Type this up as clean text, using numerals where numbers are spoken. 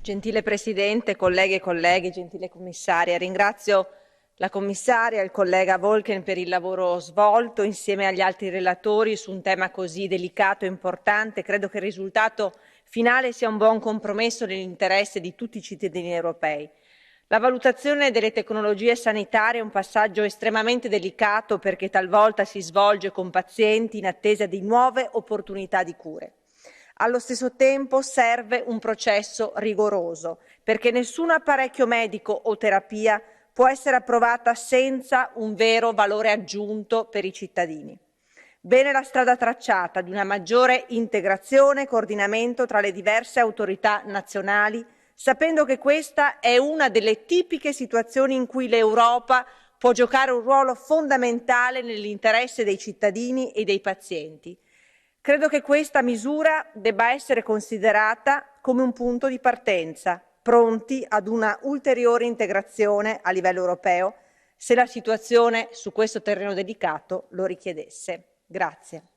Gentile Presidente, colleghe e colleghi, gentile Commissaria, ringrazio la Commissaria e il collega Volken per il lavoro svolto insieme agli altri relatori su un tema così delicato e importante. Credo che il risultato finale sia un buon compromesso nell'interesse di tutti i cittadini europei. La valutazione delle tecnologie sanitarie è un passaggio estremamente delicato perché talvolta si svolge con pazienti in attesa di nuove opportunità di cure. Allo stesso tempo serve un processo rigoroso, perché nessun apparecchio medico o terapia può essere approvata senza un vero valore aggiunto per i cittadini. Bene la strada tracciata di una maggiore integrazione e coordinamento tra le diverse autorità nazionali, sapendo che questa è una delle tipiche situazioni in cui l'Europa può giocare un ruolo fondamentale nell'interesse dei cittadini e dei pazienti. Credo che questa misura debba essere considerata come un punto di partenza, pronti ad una ulteriore integrazione a livello europeo se la situazione su questo terreno delicato lo richiedesse. Grazie.